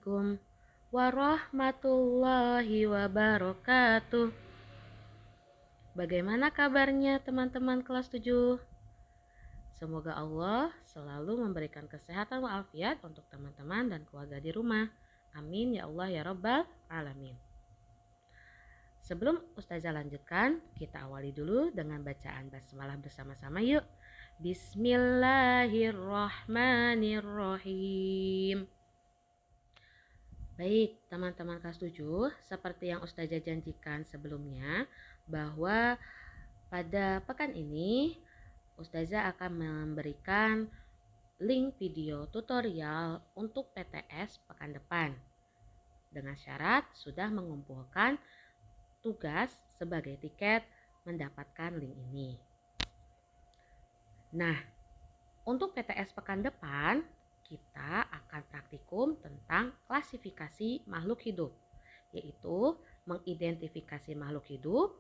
Assalamualaikum warahmatullahi wabarakatuh. Bagaimana kabarnya teman-teman kelas 7? Semoga Allah selalu memberikan kesehatan walafiat untuk teman-teman dan keluarga di rumah. Amin ya Allah ya Rabbal Alamin. Sebelum Ustazah lanjutkan, kita awali dulu dengan bacaan basmalah bersama-sama yuk. Bismillahirrahmanirrahim. Baik, teman-teman kelas 7, seperti yang Ustazah janjikan sebelumnya, bahwa pada pekan ini Ustazah akan memberikan link video tutorial untuk PTS pekan depan dengan syarat sudah mengumpulkan tugas sebagai tiket mendapatkan link ini. Nah, untuk PTS pekan depan kita akan praktikum tentang klasifikasi makhluk hidup, yaitu mengidentifikasi makhluk hidup,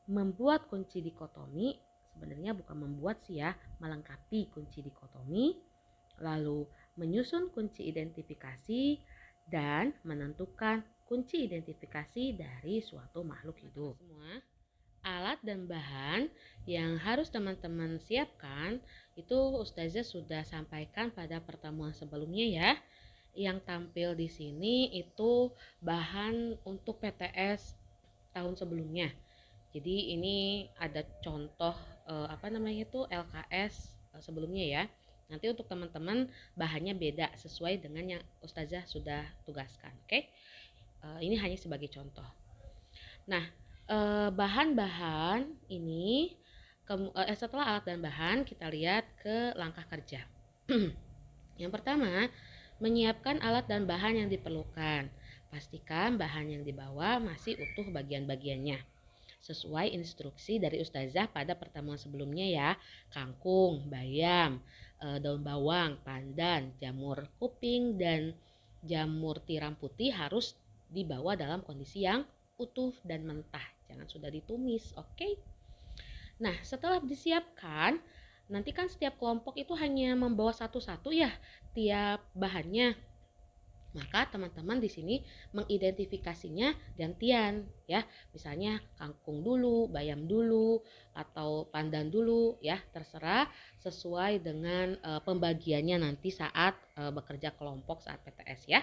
membuat kunci dikotomi, sebenarnya bukan membuat sih ya, melengkapi kunci dikotomi, lalu menyusun kunci identifikasi, dan menentukan kunci identifikasi dari suatu makhluk hidup. Semua alat dan bahan yang harus teman-teman siapkan itu Ustazah sudah sampaikan pada pertemuan sebelumnya ya. Yang tampil di sini itu bahan untuk PTS tahun sebelumnya. Jadi ini ada contoh LKS sebelumnya ya. Nanti untuk teman-teman bahannya beda sesuai dengan yang Ustazah sudah tugaskan. Oke? Ini hanya sebagai contoh. Nah, bahan-bahan ini setelah alat dan bahan kita lihat ke langkah kerja. Yang pertama, menyiapkan alat dan bahan yang diperlukan. Pastikan bahan yang dibawa masih utuh bagian-bagiannya sesuai instruksi dari Ustazah pada pertemuan sebelumnya ya. Kangkung, bayam, daun bawang, pandan, jamur kuping, dan jamur tiram putih harus dibawa dalam kondisi yang utuh dan mentah, jangan sudah ditumis, oke? Nah, setelah disiapkan, nanti kan setiap kelompok itu hanya membawa satu-satu ya tiap bahannya. Maka teman-teman di sini mengidentifikasinya gantian ya. Misalnya kangkung dulu, bayam dulu, atau pandan dulu ya, terserah sesuai dengan pembagiannya nanti saat bekerja kelompok saat PTS ya.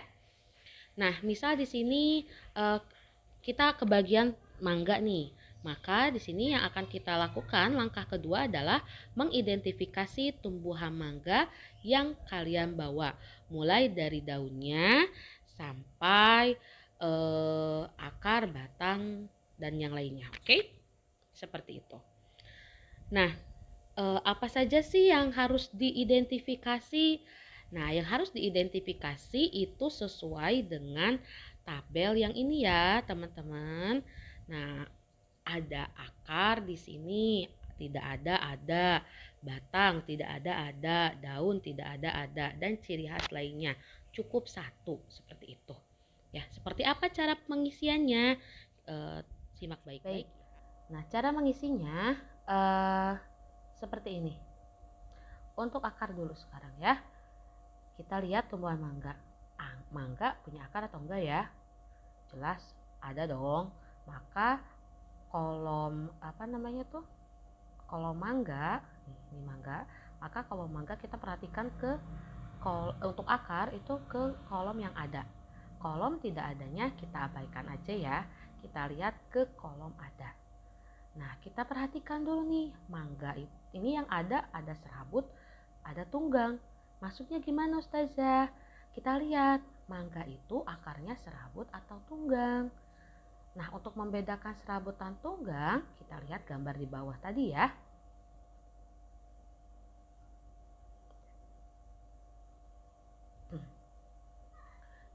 Nah, misal di sini kita ke bagian mangga nih. Maka di sini yang akan kita lakukan langkah kedua adalah mengidentifikasi tumbuhan mangga yang kalian bawa, mulai dari daunnya sampai akar, batang, dan yang lainnya. Oke? Seperti itu. Nah, apa saja sih yang harus diidentifikasi? Nah, yang harus diidentifikasi itu sesuai dengan tabel yang ini ya, teman-teman. Nah, ada akar di sini, tidak ada, batang tidak ada, daun tidak ada, dan ciri khas lainnya. Cukup satu seperti itu. Ya, seperti apa cara pengisiannya? Simak baik-baik. Nah, cara mengisinya seperti ini. Untuk akar dulu sekarang ya. Kita lihat tumbuhan mangga. Mangga punya akar atau enggak ya? Jelas ada dong. Maka kolom kolom mangga, ini mangga. Maka kolom mangga kita perhatikan untuk akar itu ke kolom yang ada. Kolom tidak adanya kita abaikan aja ya. Kita lihat ke kolom ada. Nah, kita perhatikan dulu nih, mangga ini yang ada serabut, ada tunggang. Maksudnya gimana Ustazah? Kita lihat, mangga itu akarnya serabut atau tunggang. Nah, untuk membedakan serabut dan tunggang, kita lihat gambar di bawah tadi ya.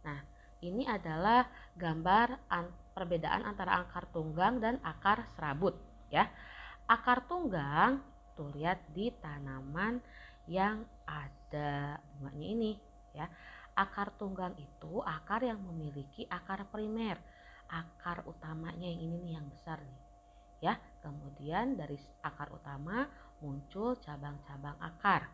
Nah, ini adalah gambar perbedaan antara akar tunggang dan akar serabut ya. Akar tunggang tuh lihat di tanaman yang ada bunganya ini ya. Akar tunggang itu akar yang memiliki akar primer, akar utamanya yang ini nih yang besar nih ya. Kemudian dari akar utama muncul cabang-cabang akar.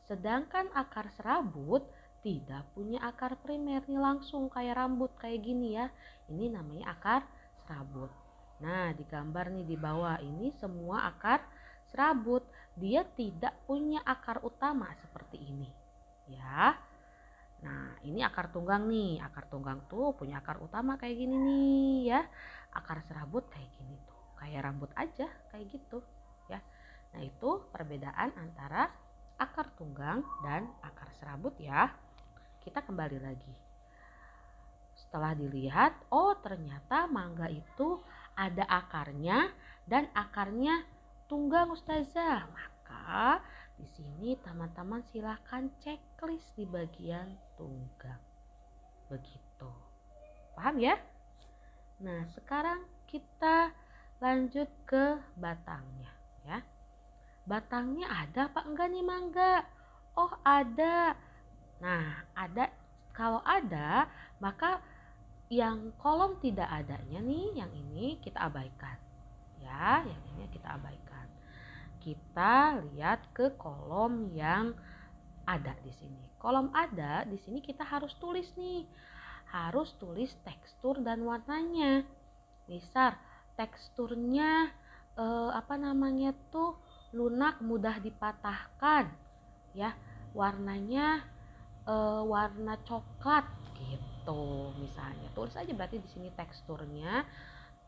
Sedangkan akar serabut tidak punya akar primer nih, langsung kayak rambut kayak gini ya. Ini namanya akar serabut. Nah, di gambar nih di bawah ini semua akar serabut. Dia tidak punya akar utama seperti ini. Ya. Nah, ini akar tunggang nih. Akar tunggang tuh punya akar utama kayak gini nih ya. Akar serabut kayak gini tuh. Kayak rambut aja kayak gitu ya. Nah, itu perbedaan antara akar tunggang dan akar serabut ya. Kita kembali lagi. Setelah dilihat, oh ternyata mangga itu ada akarnya dan akarnya tunggang Ustazah. Maka di sini teman-teman silahkan checklist di bagian tunggang. Begitu. Paham ya? Nah, sekarang kita lanjut ke batangnya ya. Batangnya ada apa enggak nih mangga? Oh, ada. Nah, ada. Kalau ada, maka yang kolom tidak adanya nih, yang ini kita abaikan. Ya, yang ini kita abaikan. Kita lihat ke kolom yang ada di sini. Kolom ada di sini kita harus tulis nih. Harus tulis tekstur dan warnanya. Misal teksturnya apa namanya tuh lunak, mudah dipatahkan. Ya, warnanya warna coklat gitu misalnya. Tulis aja berarti di sini teksturnya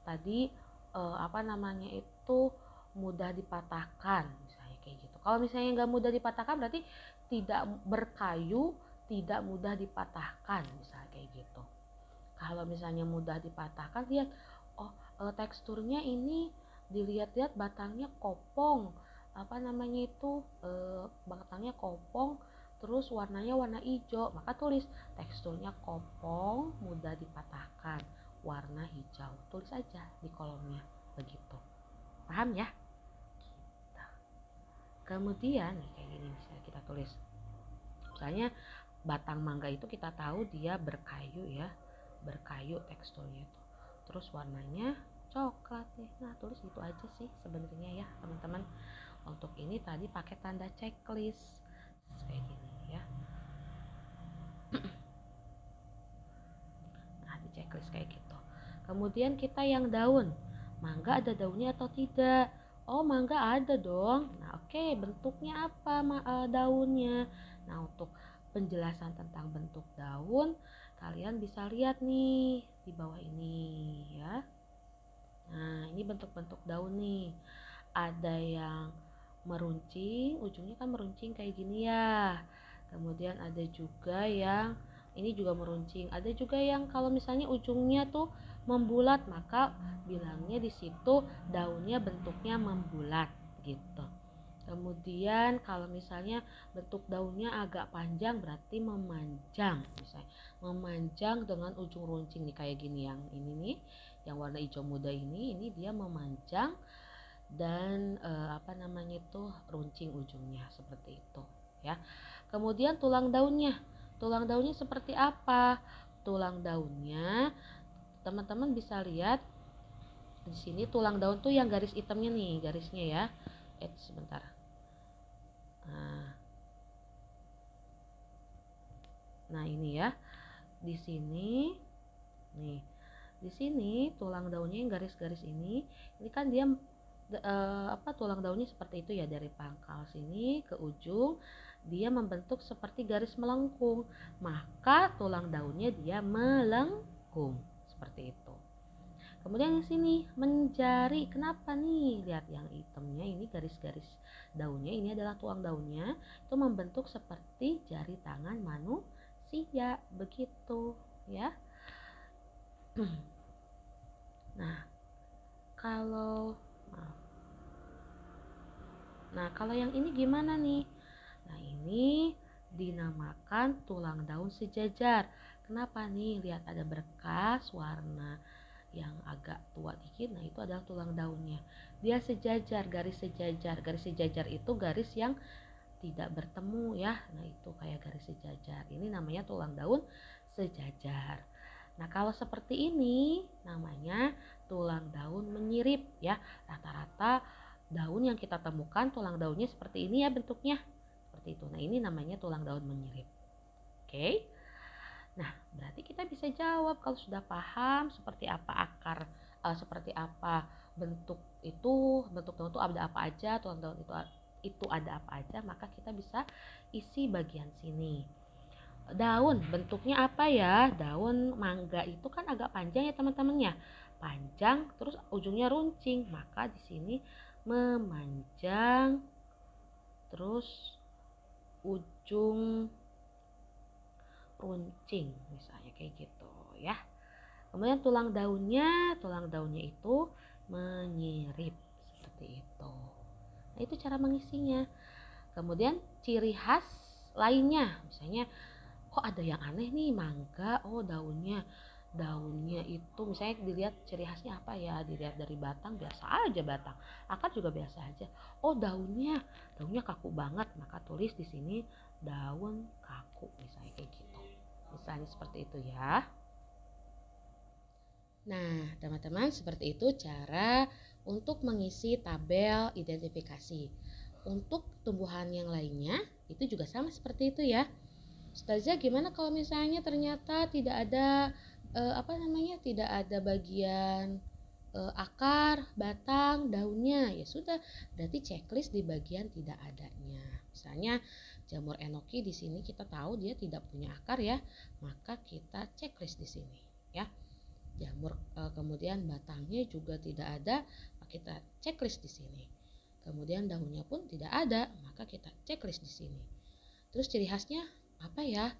tadi apa namanya itu mudah dipatahkan misalnya kayak gitu. Kalau misalnya nggak mudah dipatahkan berarti tidak berkayu, tidak mudah dipatahkan misalnya kayak gitu. Kalau misalnya mudah dipatahkan, lihat oh teksturnya ini dilihat-lihat batangnya kopong, apa namanya itu batangnya kopong, terus warnanya warna hijau, maka tulis teksturnya kopong, mudah dipatahkan, warna hijau. Tulis aja di kolomnya begitu. Paham ya? Gitu. Kemudian nih kayak gini misalnya kita tulis. Misalnya batang mangga itu kita tahu dia berkayu ya, berkayu teksturnya itu. Terus warnanya coklat nih. Nah, tulis gitu aja sih sebenarnya ya, teman-teman. Untuk ini tadi pakai tanda checklist kayak gini ya. Nah, di checklist kayak gitu. Kemudian kita yang daun. Mangga ada daunnya atau tidak? Oh, mangga ada dong. Nah, oke, bentuknya apa daunnya? Nah, untuk penjelasan tentang bentuk daun, kalian bisa lihat nih di bawah ini ya. Nah, ini bentuk-bentuk daun nih. Ada yang meruncing, ujungnya kan meruncing kayak gini ya. Kemudian ada juga yang ini juga meruncing. Ada juga yang kalau misalnya ujungnya tuh membulat, maka bilangnya di situ daunnya bentuknya membulat gitu. Kemudian kalau misalnya bentuk daunnya agak panjang berarti memanjang, misalnya memanjang dengan ujung runcing nih kayak gini, yang ini nih, yang warna hijau muda ini dia memanjang dan apa namanya itu runcing ujungnya seperti itu ya. Kemudian tulang daunnya seperti apa? Tulang daunnya teman-teman bisa lihat di sini, tulang daun tuh yang garis hitamnya nih, garisnya ya. Sebentar. Nah, ini ya. Di sini nih. Di sini tulang daunnya yang garis-garis ini kan dia tulang daunnya seperti itu ya, dari pangkal sini ke ujung dia membentuk seperti garis melengkung, maka tulang daunnya dia melengkung seperti itu. Kemudian di sini menjari, kenapa nih? Lihat yang hitamnya ini garis-garis daunnya, ini adalah tulang daunnya, itu membentuk seperti jari tangan manusia begitu ya. Nah, kalau yang ini gimana nih? Nah, ini dinamakan tulang daun sejajar. Kenapa nih? Lihat ada berkas warna yang agak tua dikit. Nah, itu adalah tulang daunnya. Dia sejajar, garis sejajar. Garis sejajar itu garis yang tidak bertemu ya. Nah, itu kayak garis sejajar. Ini namanya tulang daun sejajar. Nah, kalau seperti ini namanya tulang daun menyirip ya. Rata-rata daun yang kita temukan tulang daunnya seperti ini ya bentuknya. Seperti itu. Nah, ini namanya tulang daun menyirip. Oke. Nah, berarti kita bisa jawab kalau sudah paham seperti apa akar, seperti apa bentuk itu, bentuk daun itu ada apa aja, tulang daun itu ada apa aja, maka kita bisa isi bagian sini. Daun bentuknya apa ya? Daun mangga itu kan agak panjang ya teman-temannya. Panjang terus ujungnya runcing, maka di sini memanjang terus ujung runcing misalnya kayak gitu ya. Kemudian tulang daunnya itu menyirip seperti itu. Nah, itu cara mengisinya. Kemudian ciri khas lainnya, misalnya kok ada yang aneh nih, mangga, oh daunnya itu misalnya dilihat ciri khasnya apa ya, dilihat dari batang biasa aja, batang akar juga biasa aja. Oh daunnya kaku banget, maka tulis di sini daun kaku misalnya kayak gitu, misalnya seperti itu ya. Nah teman-teman, seperti itu cara untuk mengisi tabel identifikasi. Untuk tumbuhan yang lainnya itu juga sama seperti itu ya. Ustazah, gimana kalau misalnya ternyata tidak ada tidak ada bagian akar, batang, daunnya, ya sudah, berarti checklist di bagian tidak adanya. Misalnya jamur enoki di sini kita tahu dia tidak punya akar ya, maka kita checklist di sini ya. Jamur kemudian batangnya juga tidak ada, maka kita checklist di sini. Kemudian daunnya pun tidak ada, maka kita checklist di sini. Terus ciri khasnya apa ya?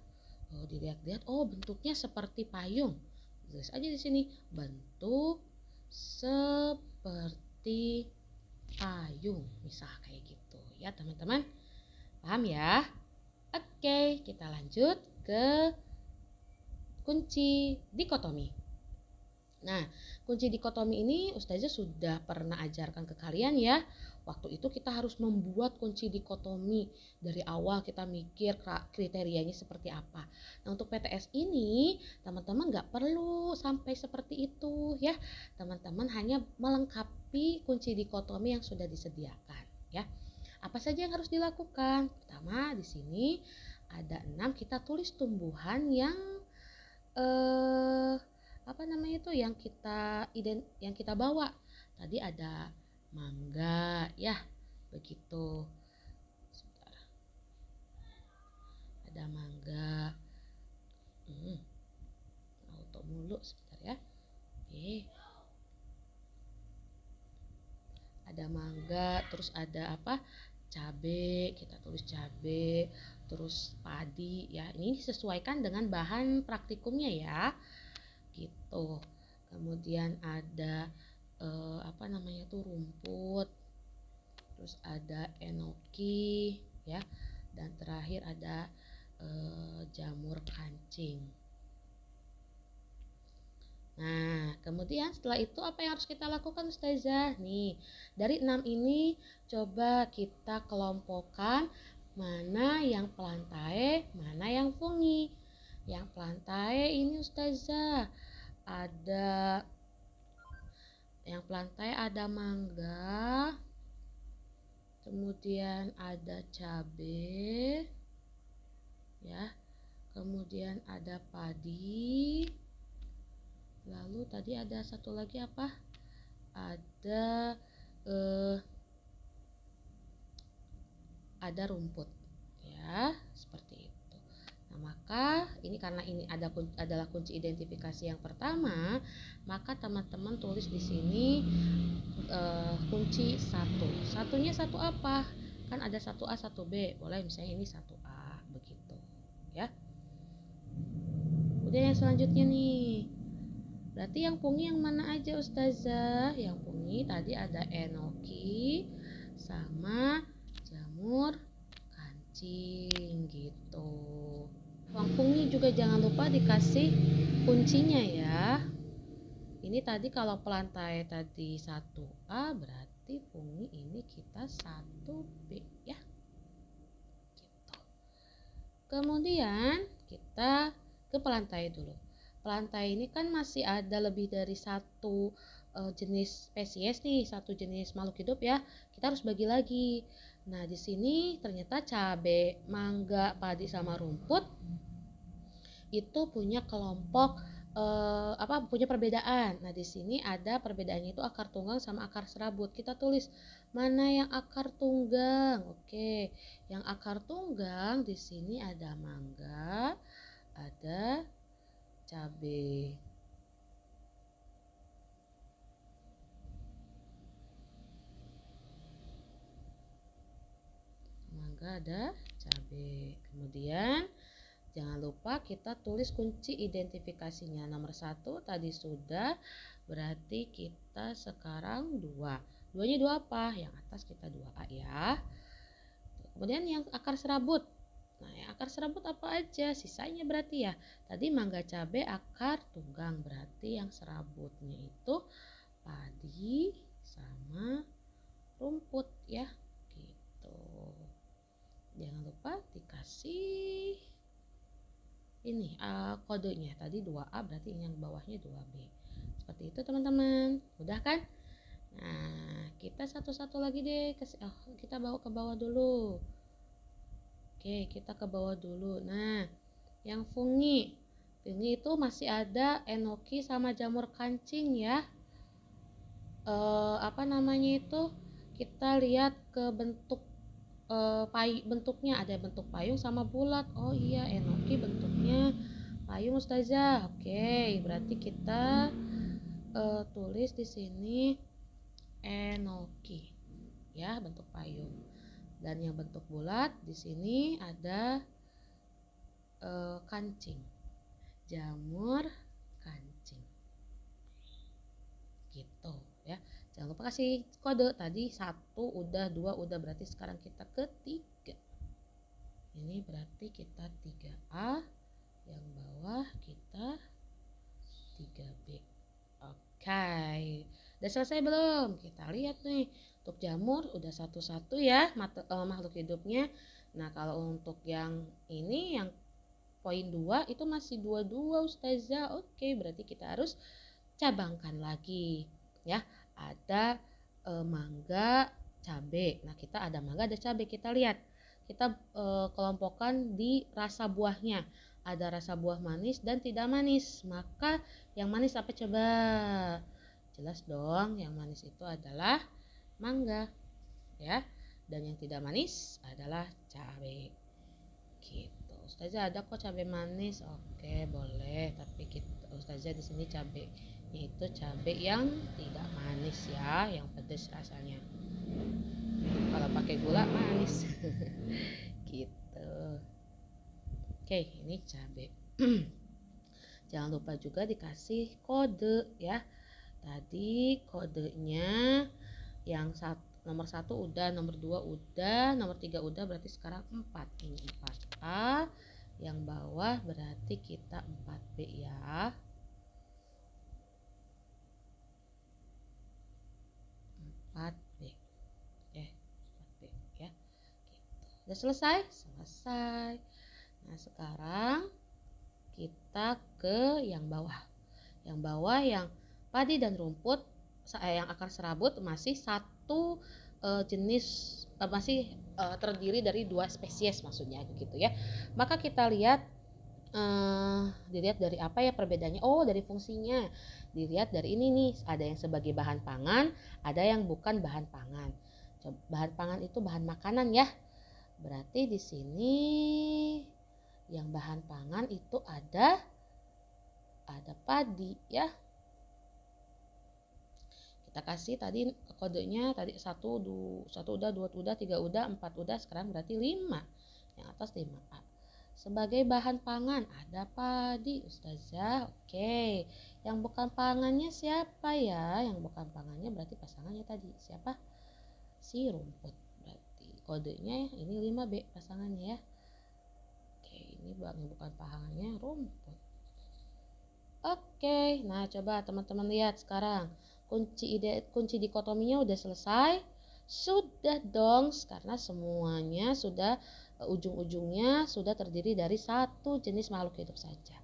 Oh, dilihat-lihat, oh bentuknya seperti payung. Tulis aja di sini, bentuk seperti payung, misal kayak gitu ya teman-teman. Paham ya? Oke, kita lanjut ke kunci dikotomi. Nah, kunci dikotomi ini Ustazah sudah pernah ajarkan ke kalian ya. Waktu itu kita harus membuat kunci dikotomi. Dari awal kita mikir kriterianya seperti apa. Nah, untuk PTS ini teman-teman gak perlu sampai seperti itu ya. Teman-teman hanya melengkapi kunci dikotomi yang sudah disediakan ya. Apa saja yang harus dilakukan? Pertama, di sini ada 6, kita tulis tumbuhan yang yang kita bawa. Tadi ada mangga ya, begitu. Sebentar. Ada mangga. Auto mulu sebentar ya. Oke. Ada mangga, terus ada apa? Cabe, kita tulis cabe, terus padi ya. Ini disesuaikan dengan bahan praktikumnya ya. Gitu. Kemudian ada rumput, terus ada enoki ya, dan terakhir ada jamur kancing. Nah kemudian setelah itu apa yang harus kita lakukan Ustazah? Nih dari 6 ini coba kita kelompokkan mana yang pelantae, mana yang fungi. Yang pelantae ini Ustazah ada mangga, kemudian ada cabai ya, kemudian ada padi, lalu tadi ada satu lagi apa, ada rumput ya, seperti itu. Nah, maka ini karena ini adalah kunci identifikasi yang pertama, maka teman-teman tulis di sini kunci 1. Satunya satu apa? Kan ada 1A, 1B. Boleh misalnya ini 1A begitu, ya. Kemudian yang selanjutnya nih. Berarti yang fungi yang mana aja Ustazah? Yang fungi tadi ada enoki sama jamur kancing gitu. Uang fungi juga jangan lupa dikasih kuncinya ya. Ini tadi kalau pelantai tadi 1A, berarti fungi ini kita 1B ya. Gitu. Kemudian kita ke pelantai dulu. Pelantai ini kan masih ada lebih dari satu jenis spesies nih, satu jenis makhluk hidup ya. Kita harus bagi lagi. Nah, di sini ternyata cabai, mangga, padi sama rumput itu punya kelompok punya perbedaan. Nah, di sini ada perbedaannya itu akar tunggang sama akar serabut. Kita tulis mana yang akar tunggang. Oke, yang akar tunggang di sini ada mangga, ada cabai. Mangga ada cabai. Kemudian jangan lupa kita tulis kunci identifikasinya. Nomor 1 tadi sudah, berarti kita sekarang 2. Duanya 2 apa? Yang atas kita 2A ya. Kemudian yang akar serabut. Nah, yang akar serabut apa aja? Sisanya berarti ya. Tadi mangga cabai akar tunggang, berarti yang serabutnya itu padi sama rumput ya. Gitu. Jangan lupa dikasih ini kodenya. Tadi 2A berarti yang bawahnya 2B. Seperti itu teman-teman. Mudah kan? Nah, kita satu-satu lagi deh. Kita bawa ke bawah dulu. Oke, kita ke bawah dulu. Nah, yang fungi. Fungi itu masih ada enoki sama jamur kancing ya. Kita lihat ke bentuk bentuknya, ada bentuk payung sama bulat. Oh iya, enoki bentuknya payung Ustazah. Oke, berarti kita tulis di sini enoki ya, bentuk payung. Dan yang bentuk bulat di sini ada kancing, jamur kancing gitu ya. Jangan lupa kasih kode. Tadi 1 udah, 2 udah, berarti sekarang kita ke 3. Ini berarti kita 3A, yang bawah kita 3B. Oke. Udah selesai belum? Kita lihat nih. Untuk jamur udah satu-satu ya makhluk hidupnya. Nah, kalau untuk yang ini yang poin 2 itu masih 2-2 Ustazah. Oke, berarti kita harus cabangkan lagi ya. Ada mangga, cabai. Nah, kita ada mangga, ada cabai. Kita lihat, kita kelompokkan di rasa buahnya. Ada rasa buah manis dan tidak manis. Maka yang manis apa coba? Jelas dong, yang manis itu adalah mangga ya. Dan yang tidak manis adalah cabai. Gitu. Ustazah ada kok cabai manis. Oke, boleh. Tapi Ustazah di sini cabai itu cabai yang tidak manis ya, yang pedas rasanya. Kalau pakai gula manis. Gitu. Oke, ini cabai. Jangan lupa juga dikasih kode ya. Tadi kodenya yang nomor 1 udah, nomor 2 udah, nomor 3 udah, berarti sekarang 4. Ini 4A, yang bawah berarti kita 4B ya. 4B. 4B ya. Gitu. Udah selesai? Selesai. Nah, sekarang kita ke yang bawah. Yang bawah yang padi dan rumput, yang akar serabut masih satu jenis, masih terdiri dari 2 spesies maksudnya gitu ya. Maka kita lihat dilihat dari apa ya perbedaannya? Oh, dari fungsinya. Dilihat dari ini nih, ada yang sebagai bahan pangan, ada yang bukan bahan pangan. Bahan pangan itu bahan makanan ya. Berarti di sini yang bahan pangan itu ada padi ya. Kita kasih tadi kodenya, tadi 1 udah, 2 udah, 3 udah, 4 udah, sekarang berarti 5. Yang atas 5A. Sebagai bahan pangan ada padi Ustazah. Oke, yang bukan pangannya siapa ya? Yang bukan pangannya berarti pasangannya tadi siapa? Si rumput. Berarti kodenya ini 5B pasangannya ya. Oke, ini yang bukan pangannya rumput. Oke, nah coba teman-teman lihat sekarang. Kunci dikotominya udah selesai. Sudah dong, karena semuanya sudah ujung-ujungnya sudah terdiri dari satu jenis makhluk hidup saja.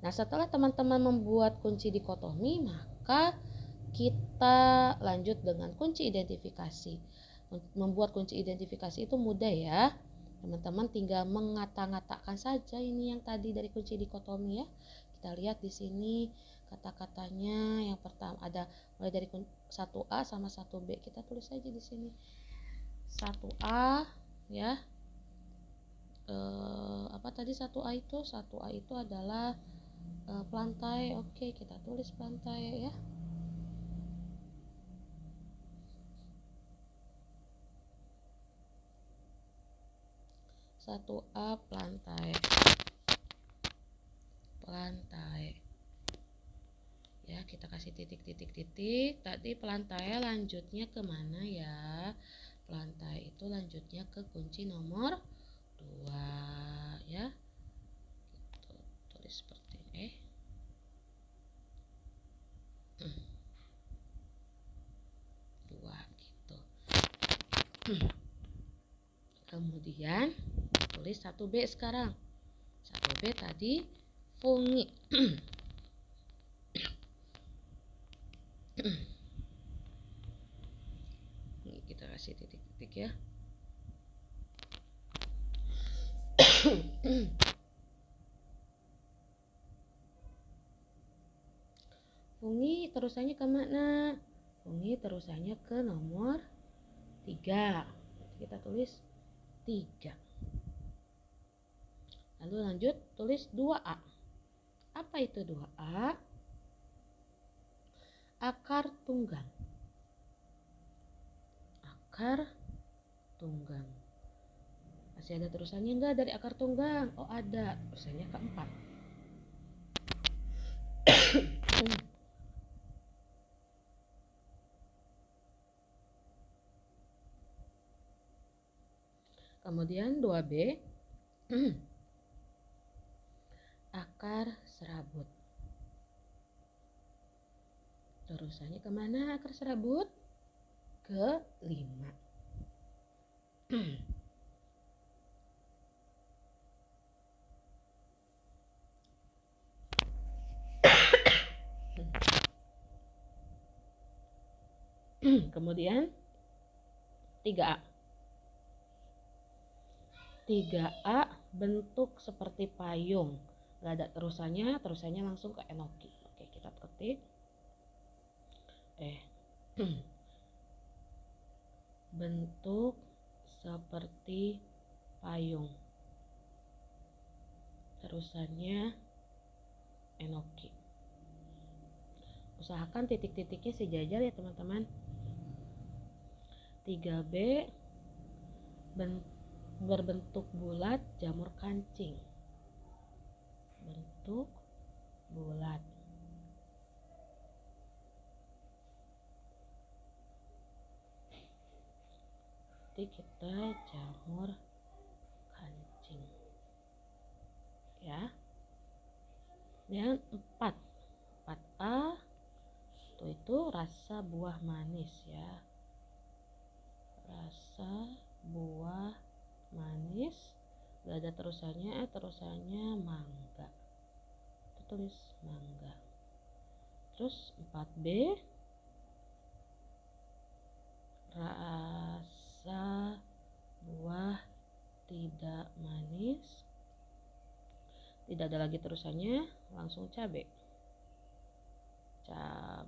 Nah, setelah teman-teman membuat kunci dikotomi, maka kita lanjut dengan kunci identifikasi. Membuat kunci identifikasi itu mudah ya. Teman-teman tinggal mengata-ngatakan saja ini yang tadi dari kunci dikotomi ya. Kita lihat di sini kata-katanya. Yang pertama ada mulai dari 1A sama 1B. Kita tulis saja di sini. 1A ya. Apa tadi 1A itu? 1A itu adalah pelantai. Oke, kita tulis pelantai ya. 1A pelantai ya, kita kasih titik. Tadi pelantai lanjutnya kemana ya? Pelantai itu lanjutnya ke kunci nomor 2 ya. Gitu, tulis seperti ini. Dua gitu. Kemudian tulis 1B sekarang. 1B tadi fungi. Ini kita kasih titik-titik ya. Fungi terusannya kemana? Fungi terusannya ke nomor 3. Kita tulis 3. Lalu lanjut tulis 2A. Apa itu 2A? Akar tunggang. Akar tunggang. Masih ada terusannya enggak dari akar tunggang? Oh ada, terusannya keempat. Kemudian 2B. Akar serabut. Terusannya kemana akar serabut? Ke 5. Kemudian 3A. 3A bentuk seperti payung. Gak ada terusannya langsung ke enoki. Oke, kita ketik. Bentuk seperti payung. Terusannya enoki. Usahakan titik-titiknya sejajar ya teman-teman. 3B berbentuk bulat jamur kancing. Bentuk bulat. Jadi kita jamur kancing ya. Dan 4A itu rasa buah manis ya. Rasa buah manis. Gak ada terusannya mangga. Kita tulis mangga. Terus 4B rasa buah tidak manis. Tidak ada lagi terusannya, langsung cabai ya.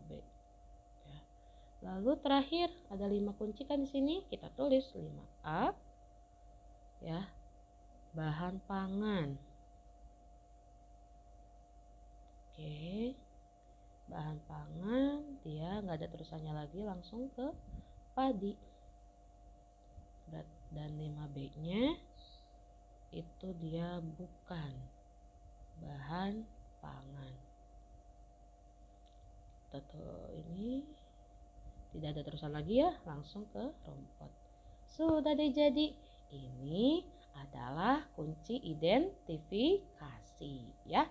Lalu terakhir ada 5 kunci kan di sini, kita tulis 5A ya. Bahan pangan. Oke, bahan pangan dia nggak ada terusannya lagi, langsung ke padi. Dan 5B nya itu dia bukan bahan pangan. Ini tidak ada terusan lagi ya, langsung ke rumput. Sudah deh, jadi ini adalah kunci identifikasi ya.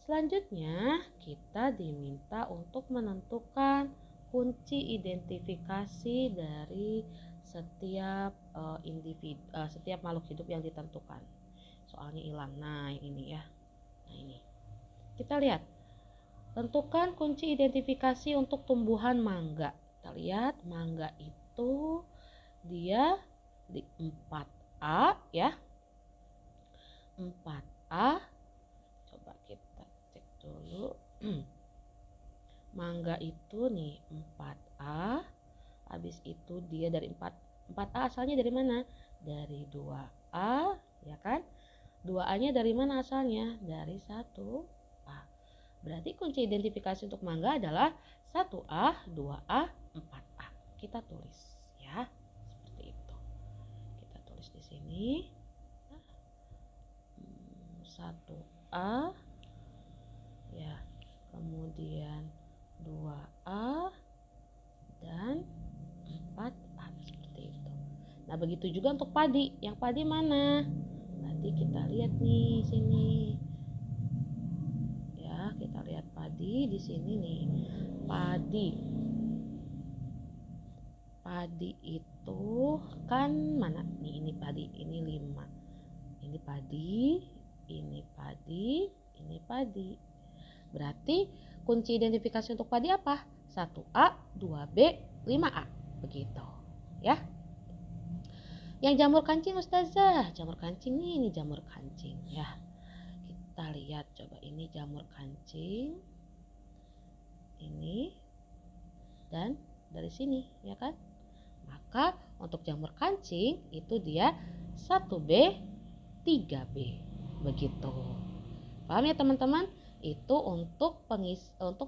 Selanjutnya kita diminta untuk menentukan kunci identifikasi dari setiap individu, setiap makhluk hidup yang ditentukan. Soalnya hilang. Nah ini ya. Nah ini. Kita lihat. Tentukan kunci identifikasi untuk tumbuhan mangga. Kita lihat mangga itu dia di 4A 4A ya. 4A. Coba kita cek dulu. Mangga itu nih 4A. Habis itu dia dari 4A asalnya dari mana? Dari 2A, ya kan? 2A-nya dari mana asalnya? Dari 1A. Berarti kunci identifikasi untuk mangga adalah 1A, 2A, 4A. Kita tulis ya. Seperti itu. Kita tulis di sini. 1A ya. Kemudian 2A dan 4A seperti itu. Nah, begitu juga untuk padi. Yang padi mana? Padi kita lihat nih sini. Ya, kita lihat padi di sini nih. Padi itu kan mana? Nih ini padi, ini 5. Ini padi, ini padi, ini padi. Berarti kunci identifikasi untuk padi apa? 1A, 2B, 5A. Begitu ya. Yang jamur kancing Ustazah, jamur kancing nih, ini jamur kancing ya. Kita lihat coba, ini jamur kancing. Ini dan dari sini ya kan. Maka untuk jamur kancing itu dia 1B, 3B. Begitu. Paham ya teman-teman? Itu untuk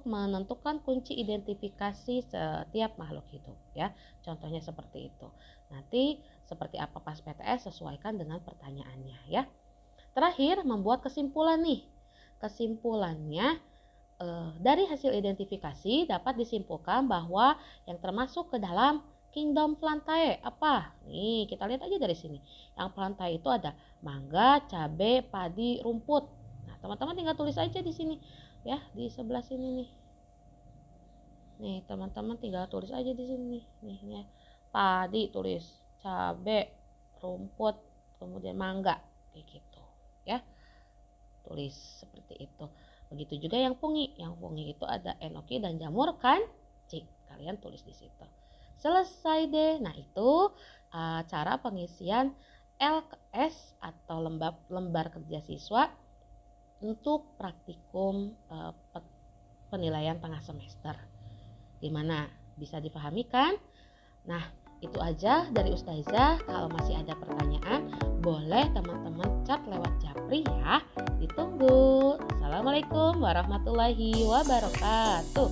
menentukan kunci identifikasi setiap makhluk hidup ya. Contohnya seperti itu. Nanti seperti apa pas PTS sesuaikan dengan pertanyaannya ya. Terakhir membuat kesimpulan nih. Kesimpulannya dari hasil identifikasi dapat disimpulkan bahwa yang termasuk ke dalam Kingdom Plantae apa? Nih kita lihat aja dari sini. Yang Plantae itu ada mangga, cabai, padi, rumput. Nah teman-teman tinggal tulis aja di sini ya, di sebelah sini nih. Nih teman-teman tinggal tulis aja di sini nih ya. Padi tulis, cabai, rumput, kemudian mangga kayak gitu ya. Tulis seperti itu. Begitu juga yang pungi. Yang pungi itu ada enoki dan jamur kancing. Kalian tulis di situ. Selesai deh. Nah itu cara pengisian LKS atau lembar kerja siswa untuk praktikum penilaian tengah semester. Gimana? Bisa dipahami kan? Nah itu aja dari Ustazah. Kalau masih ada pertanyaan boleh teman-teman chat lewat Japri ya. Ditunggu. Assalamualaikum warahmatullahi wabarakatuh.